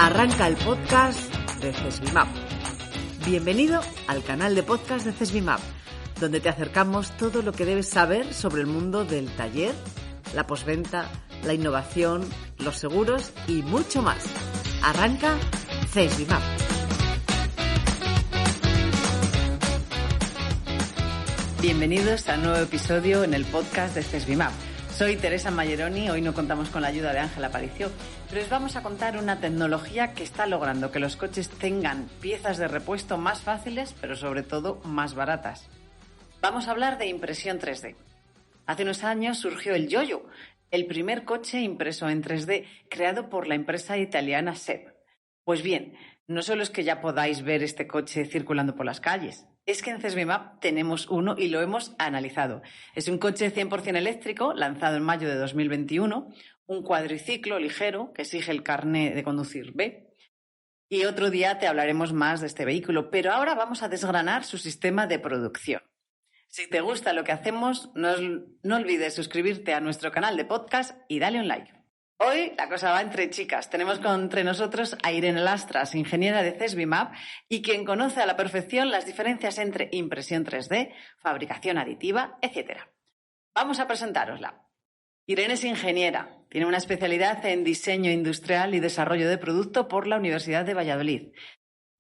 Arranca el podcast de CESBIMAP. Bienvenido al canal de podcast de CESBIMAP, donde te acercamos todo lo que debes saber sobre el mundo del taller, la postventa, la innovación, los seguros y mucho más. Arranca CESBIMAP. Bienvenidos a un nuevo episodio en el podcast de CESBIMAP. Soy Teresa Malleroni, hoy no contamos con la ayuda de Ángela Aparicio, pero os vamos a contar una tecnología que está logrando que los coches tengan piezas de repuesto más fáciles, pero sobre todo más baratas. Vamos a hablar de impresión 3D. Hace unos años surgió el Yoyo, el primer coche impreso en 3D creado por la empresa italiana SEB. Pues bien, no solo es que ya podáis ver este coche circulando por las calles, es que en CESBIMAP tenemos uno y lo hemos analizado. Es un coche 100% eléctrico, lanzado en mayo de 2021, un cuadriciclo ligero que exige el carné de conducir B. Y otro día te hablaremos más de este vehículo, pero ahora vamos a desgranar su sistema de producción. Si te gusta lo que hacemos, no olvides suscribirte a nuestro canal de podcast y dale un like. Hoy la cosa va entre chicas. Tenemos entre nosotros a Irene Lastras, ingeniera de CESBIMAP y quien conoce a la perfección las diferencias entre impresión 3D, fabricación aditiva, etc. Vamos a presentárosla. Irene es ingeniera, tiene una especialidad en diseño industrial y desarrollo de producto por la Universidad de Valladolid.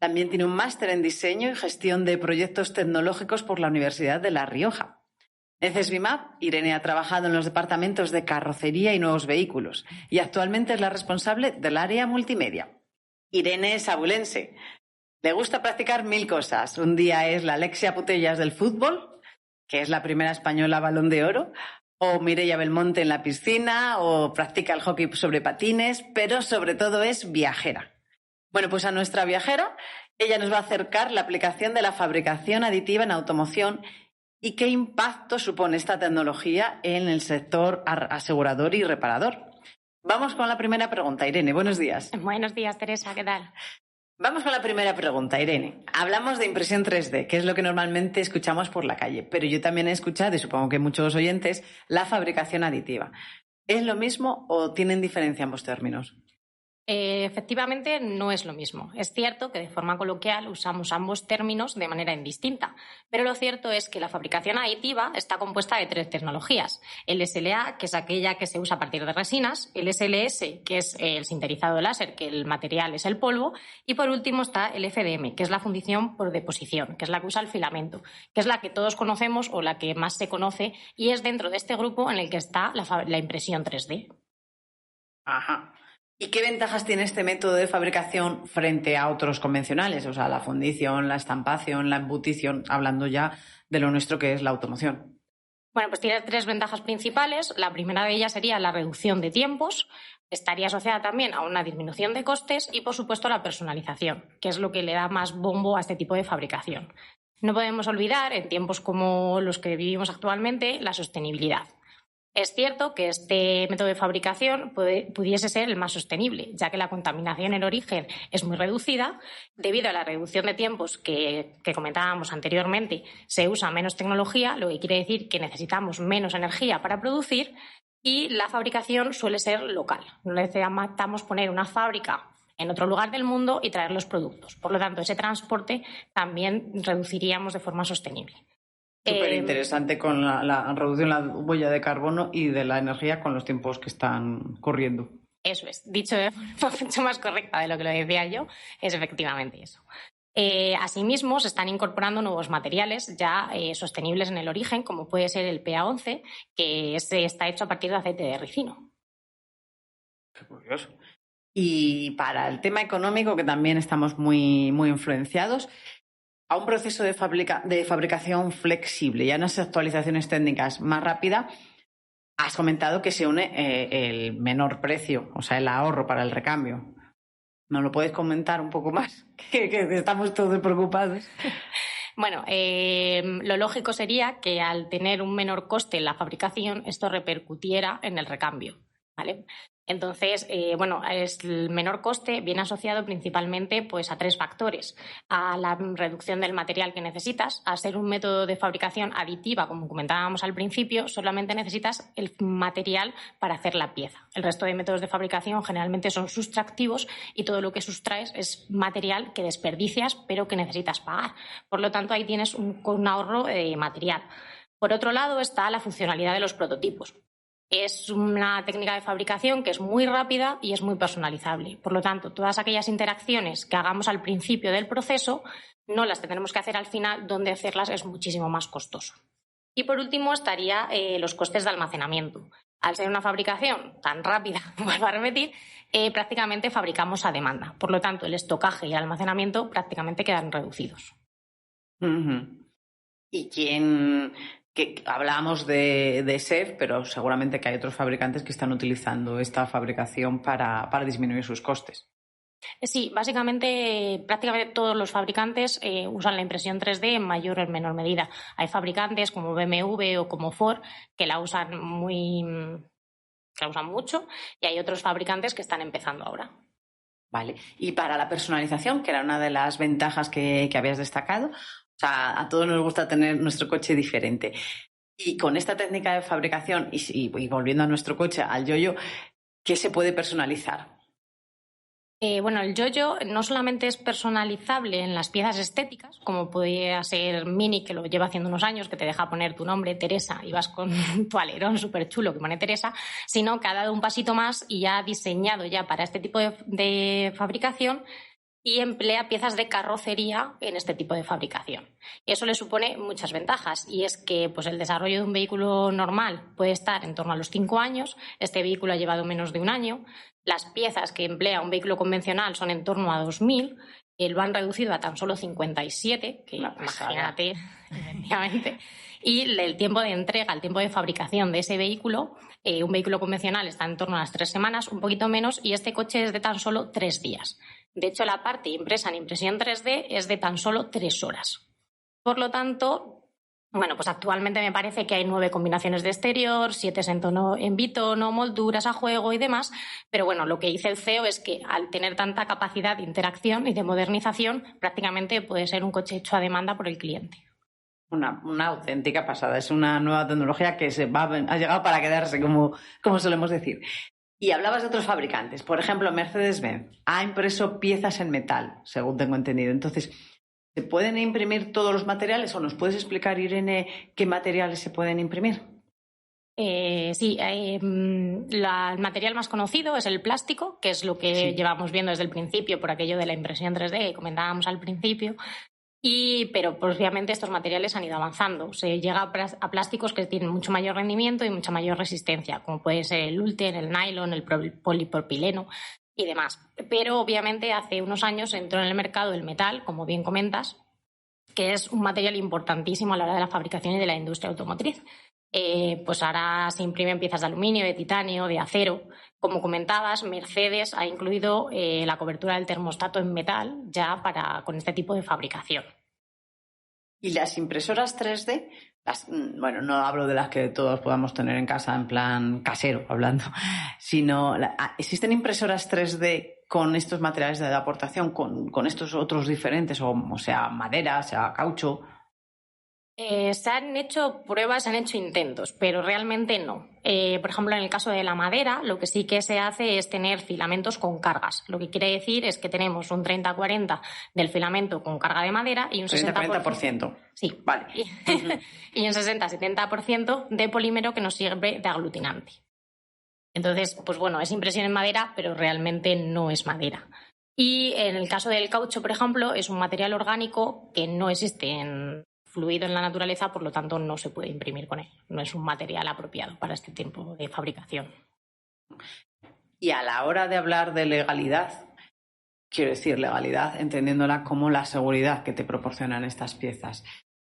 También tiene un máster en diseño y gestión de proyectos tecnológicos por la Universidad de La Rioja. En CESBIMAP, Irene ha trabajado en los departamentos de carrocería y nuevos vehículos y actualmente es la responsable del área multimedia. Irene es abulense. Le gusta practicar 1000 cosas. Un día es la Alexia Putellas del fútbol, que es la primera española Balón de Oro, o Mireia Belmonte en la piscina, o practica el hockey sobre patines, pero sobre todo es viajera. Bueno, pues a nuestra viajera, ella nos va a acercar la aplicación de la fabricación aditiva en automoción y qué impacto supone esta tecnología en el sector asegurador y reparador. Vamos con la primera pregunta, Irene. Buenos días. Buenos días, Teresa. ¿Qué tal? Vamos con la primera pregunta, Irene. Hablamos de impresión 3D, que es lo que normalmente escuchamos por la calle, pero yo también he escuchado, y supongo que muchos oyentes, la fabricación aditiva. ¿Es lo mismo o tienen diferencia ambos términos? Efectivamente, no es lo mismo. Es cierto que de forma coloquial usamos ambos términos de manera indistinta, pero lo cierto es que la fabricación aditiva está compuesta de 3 tecnologías. El SLA, que es aquella que se usa a partir de resinas, el SLS, que es el sinterizado láser, que el material es el polvo, y por último está el FDM, que es la fundición por deposición, que es la que usa el filamento, que es la que todos conocemos o la que más se conoce y es dentro de este grupo en el que está la impresión 3D. Ajá. ¿Y qué ventajas tiene este método de fabricación frente a otros convencionales? O sea, la fundición, la estampación, la embutición, hablando ya de lo nuestro que es la automoción. Bueno, pues tiene 3 ventajas principales. La primera de ellas sería la reducción de tiempos. Estaría asociada también a una disminución de costes y, por supuesto, la personalización, que es lo que le da más bombo a este tipo de fabricación. No podemos olvidar, en tiempos como los que vivimos actualmente, la sostenibilidad. Es cierto que este método de fabricación pudiese ser el más sostenible, ya que la contaminación en origen es muy reducida. Debido a la reducción de tiempos que comentábamos anteriormente, se usa menos tecnología, lo que quiere decir que necesitamos menos energía para producir y la fabricación suele ser local. No necesitamos poner una fábrica en otro lugar del mundo y traer los productos. Por lo tanto, ese transporte también reduciríamos de forma sostenible. Súper interesante con la reducción de la huella de carbono y de la energía con los tiempos que están corriendo. Eso es, dicho de forma mucho más correcta de lo que lo decía yo, es efectivamente eso. Asimismo, se están incorporando nuevos materiales ya sostenibles en el origen, como puede ser el PA11, que está hecho a partir de aceite de ricino. Qué curioso. Y para el tema económico, que también estamos muy, muy influenciados, a un proceso de fabricación flexible y a unas actualizaciones técnicas más rápidas, has comentado que se une el menor precio, o sea, el ahorro para el recambio. ¿Nos lo puedes comentar un poco más? que estamos todos preocupados. Bueno, lo lógico sería que al tener un menor coste en la fabricación, esto repercutiera en el recambio, ¿vale? Entonces, el menor coste viene asociado principalmente pues, a 3 factores. A la reducción del material que necesitas. Al ser un método de fabricación aditiva, como comentábamos al principio, solamente necesitas el material para hacer la pieza. El resto de métodos de fabricación generalmente son sustractivos y todo lo que sustraes es material que desperdicias pero que necesitas pagar. Por lo tanto, ahí tienes un ahorro de material. Por otro lado está la funcionalidad de los prototipos. Es una técnica de fabricación que es muy rápida y es muy personalizable. Por lo tanto, todas aquellas interacciones que hagamos al principio del proceso no las tendremos que hacer al final, donde hacerlas es muchísimo más costoso. Y por último estaría los costes de almacenamiento. Al ser una fabricación tan rápida, vuelvo a repetir, prácticamente fabricamos a demanda. Por lo tanto, el estocaje y el almacenamiento prácticamente quedan reducidos. Uh-huh. ¿Y que hablábamos de SEF, pero seguramente que hay otros fabricantes que están utilizando esta fabricación para disminuir sus costes? Sí, básicamente prácticamente todos los fabricantes usan la impresión 3D en mayor o en menor medida. Hay fabricantes como BMW o como Ford que la usan mucho y hay otros fabricantes que están empezando ahora. Vale. Y para la personalización, que era una de las ventajas que habías destacado, o sea, a todos nos gusta tener nuestro coche diferente. Y con esta técnica de fabricación, y volviendo a nuestro coche, al Yoyo, ¿qué se puede personalizar? El Yoyo no solamente es personalizable en las piezas estéticas, como podría ser Mini, que lo lleva haciendo unos años, que te deja poner tu nombre, Teresa, y vas con tu alerón súper chulo que pone Teresa, sino que ha dado un pasito más y ha diseñado ya para este tipo de fabricación y emplea piezas de carrocería en este tipo de fabricación. Eso le supone muchas ventajas, y es que pues, el desarrollo de un vehículo normal puede estar en torno a los 5 años, este vehículo ha llevado menos de un año, las piezas que emplea un vehículo convencional son en torno a 2.000, lo han reducido a tan solo 57, que imagínate, efectivamente. Y el tiempo de entrega, el tiempo de fabricación de ese vehículo, un vehículo convencional está en torno a las 3 semanas, un poquito menos, y este coche es de tan solo 3 días. De hecho, la parte impresa en impresión 3D es de tan solo 3 horas. Por lo tanto, pues actualmente me parece que hay 9 combinaciones de exterior, 7 en bitono, molduras a juego y demás, pero bueno, lo que dice el CEO es que al tener tanta capacidad de interacción y de modernización, prácticamente puede ser un coche hecho a demanda por el cliente. Una auténtica pasada, es una nueva tecnología que ha llegado para quedarse, como solemos decir. Y hablabas de otros fabricantes, por ejemplo, Mercedes-Benz ha impreso piezas en metal, según tengo entendido. Entonces, ¿se pueden imprimir todos los materiales o nos puedes explicar, Irene, qué materiales se pueden imprimir? Sí, el material más conocido es el plástico, que es lo que llevamos viendo desde el principio por aquello de la impresión 3D que comentábamos al principio. Pero pues, obviamente estos materiales han ido avanzando. Se llega a plásticos que tienen mucho mayor rendimiento y mucha mayor resistencia, como puede ser el Ulten, el nylon, el polipropileno y demás. Pero obviamente hace unos años entró en el mercado el metal, como bien comentas, que es un material importantísimo a la hora de la fabricación y de la industria automotriz. Pues ahora se imprimen piezas de aluminio, de titanio, de acero. Como comentabas, Mercedes ha incluido la cobertura del termostato en metal ya con este tipo de fabricación. ¿Y las impresoras 3D? No hablo de las que todos podamos tener en casa en plan casero, hablando, sino ¿existen impresoras 3D con estos materiales de aportación, con estos otros diferentes, o sea, madera, sea caucho? Se han hecho pruebas, se han hecho intentos, pero realmente no. Por ejemplo, en el caso de la madera, lo que sí que se hace es tener filamentos con cargas. Lo que quiere decir es que tenemos un 30-40 del filamento con carga de madera y un 30-40%. Sí, vale. Y un 60-70% de polímero que nos sirve de aglutinante. Entonces, pues bueno, es impresión en madera, pero realmente no es madera. Y en el caso del caucho, por ejemplo, es un material orgánico que no existe fluido en la naturaleza, por lo tanto no se puede imprimir con él. No es un material apropiado para este tipo de fabricación. Y a la hora de hablar de legalidad, quiero decir legalidad entendiéndola como la seguridad que te proporcionan estas piezas.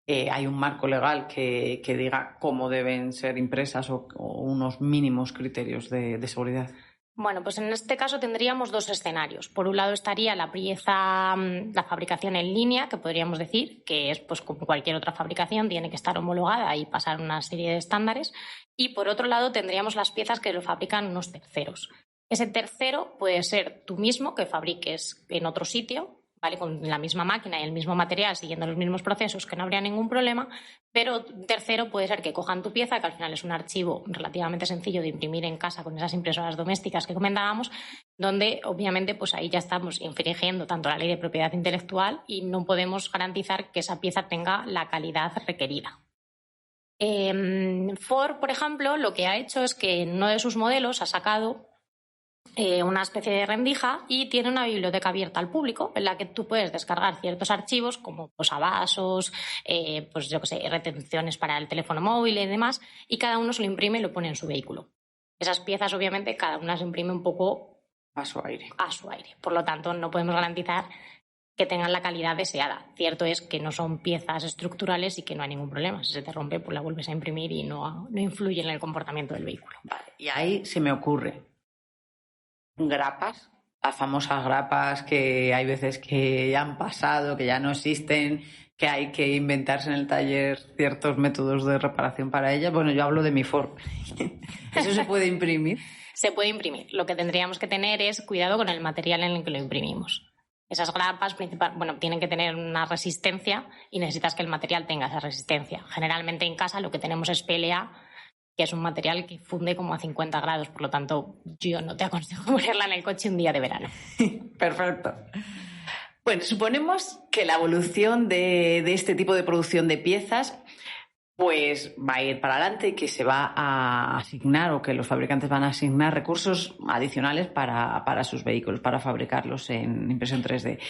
¿Hay un marco legal que diga cómo deben ser impresas o unos mínimos criterios de seguridad? Bueno, pues en este caso tendríamos 2 escenarios. Por un lado estaría la fabricación en línea, que podríamos decir que es pues como cualquier otra fabricación, tiene que estar homologada y pasar una serie de estándares. Y por otro lado tendríamos las piezas que lo fabrican unos terceros. Ese tercero puede ser tú mismo, que fabriques en otro sitio, ¿vale? Con la misma máquina y el mismo material, siguiendo los mismos procesos, que no habría ningún problema, pero tercero puede ser que cojan tu pieza, que al final es un archivo relativamente sencillo de imprimir en casa con esas impresoras domésticas que comentábamos, donde obviamente pues ahí ya estamos infringiendo tanto la ley de propiedad intelectual y no podemos garantizar que esa pieza tenga la calidad requerida. Ford, por ejemplo, lo que ha hecho es que en uno de sus modelos ha sacado una especie de rendija y tiene una biblioteca abierta al público en la que tú puedes descargar ciertos archivos como posavasos, pues yo qué sé, retenciones para el teléfono móvil y demás, y cada uno se lo imprime y lo pone en su vehículo. Esas piezas, obviamente, cada una se imprime un poco a su aire. Por lo tanto, no podemos garantizar que tengan la calidad deseada. Cierto es que no son piezas estructurales y que no hay ningún problema. Si se te rompe, pues la vuelves a imprimir y no influye en el comportamiento del vehículo. Vale. Y ahí se me ocurre grapas, las famosas grapas que hay veces que ya han pasado, que ya no existen, que hay que inventarse en el taller ciertos métodos de reparación para ellas. Bueno, yo hablo de mi Ford. ¿Eso se puede imprimir? Se puede imprimir. Lo que tendríamos que tener es cuidado con el material en el que lo imprimimos. Esas grapas tienen que tener una resistencia y necesitas que el material tenga esa resistencia. Generalmente en casa lo que tenemos es PLA, que es un material que funde como a 50 grados, por lo tanto yo no te aconsejo ponerla en el coche un día de verano. Perfecto. Bueno, suponemos que la evolución de este tipo de producción de piezas pues va a ir para adelante y que se va a asignar o que los fabricantes van a asignar recursos adicionales para sus vehículos, para fabricarlos en impresión 3D.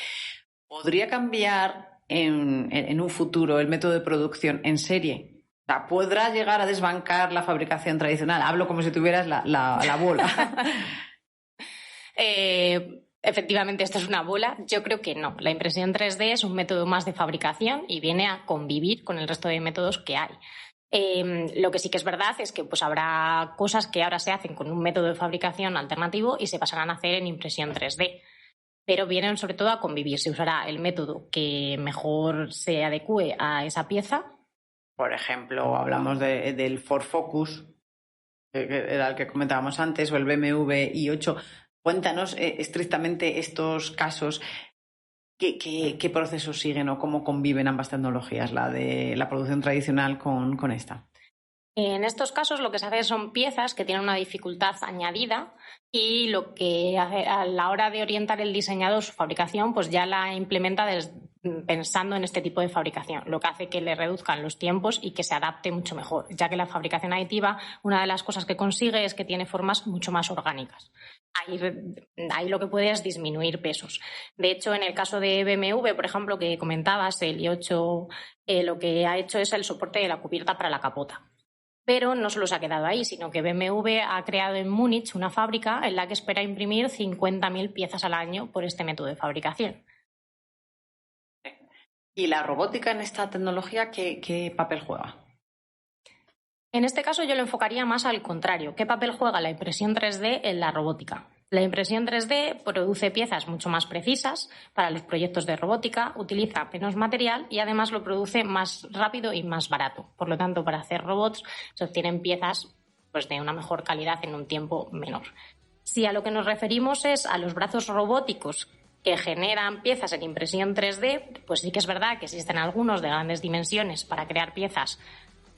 ¿Podría cambiar en un futuro el método de producción en serie? O sea, ¿podrá llegar a desbancar la fabricación tradicional? Hablo como si tuvieras la bola. Efectivamente, esto es una bola. Yo creo que no. La impresión 3D es un método más de fabricación y viene a convivir con el resto de métodos que hay. Lo que sí que es verdad es que pues habrá cosas que ahora se hacen con un método de fabricación alternativo y se pasarán a hacer en impresión 3D. Pero vienen sobre todo a convivir. Se usará el método que mejor se adecue a esa pieza. Por ejemplo, hablamos del Ford Focus, que era el que comentábamos antes, o el BMW i8. Cuéntanos estrictamente estos casos, ¿qué procesos siguen o cómo conviven ambas tecnologías, la de la producción tradicional con esta? En estos casos lo que se hace son piezas que tienen una dificultad añadida y lo que hace a la hora de orientar el diseñador su fabricación pues ya la implementa pensando en este tipo de fabricación, lo que hace que le reduzcan los tiempos y que se adapte mucho mejor, ya que la fabricación aditiva, una de las cosas que consigue es que tiene formas mucho más orgánicas. Ahí lo que puede es disminuir pesos. De hecho, en el caso de BMW, por ejemplo, que comentabas, el i8 lo que ha hecho es el soporte de la cubierta para la capota. Pero no solo se ha quedado ahí, sino que BMW ha creado en Múnich una fábrica en la que espera imprimir 50.000 piezas al año por este método de fabricación. ¿Y la robótica en esta tecnología qué papel juega? En este caso yo lo enfocaría más al contrario. ¿Qué papel juega la impresión 3D en la robótica? La impresión 3D produce piezas mucho más precisas para los proyectos de robótica, utiliza menos material y además lo produce más rápido y más barato. Por lo tanto, para hacer robots se obtienen piezas pues, de una mejor calidad en un tiempo menor. Si a lo que nos referimos es a los brazos robóticos que generan piezas en impresión 3D, pues sí que es verdad que existen algunos de grandes dimensiones para crear piezas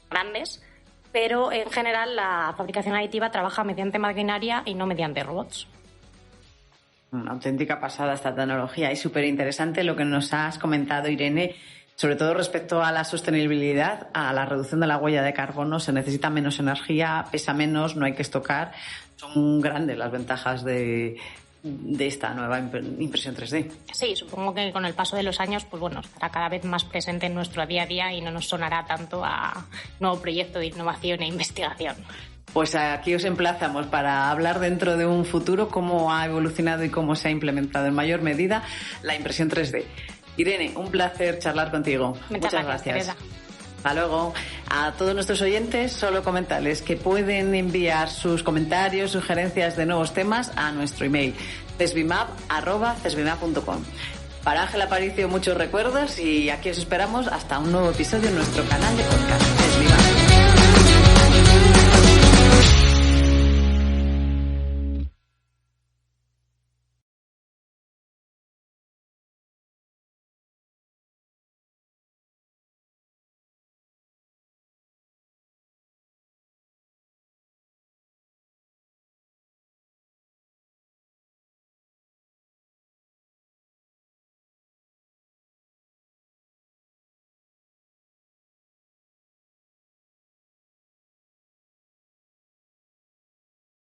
grandes, pero en general la fabricación aditiva trabaja mediante maquinaria y no mediante robots. Una auténtica pasada esta tecnología y súper interesante lo que nos has comentado, Irene, sobre todo respecto a la sostenibilidad, a la reducción de la huella de carbono. Se necesita menos energía, pesa menos, no hay que estocar. Son grandes las ventajas de esta nueva impresión 3D. Sí, supongo que con el paso de los años pues bueno, estará cada vez más presente en nuestro día a día y no nos sonará tanto a nuevo proyecto de innovación e investigación. Pues aquí os emplazamos para hablar dentro de un futuro cómo ha evolucionado y cómo se ha implementado en mayor medida la impresión 3D. Irene, un placer charlar contigo. Muchas gracias. Teresa. Hasta luego. A todos nuestros oyentes, solo comentarles que pueden enviar sus comentarios, sugerencias de nuevos temas a nuestro email cesbimap@cesbimap.com. Para Ángel Aparicio, muchos recuerdos y aquí os esperamos hasta un nuevo episodio en nuestro canal de podcast.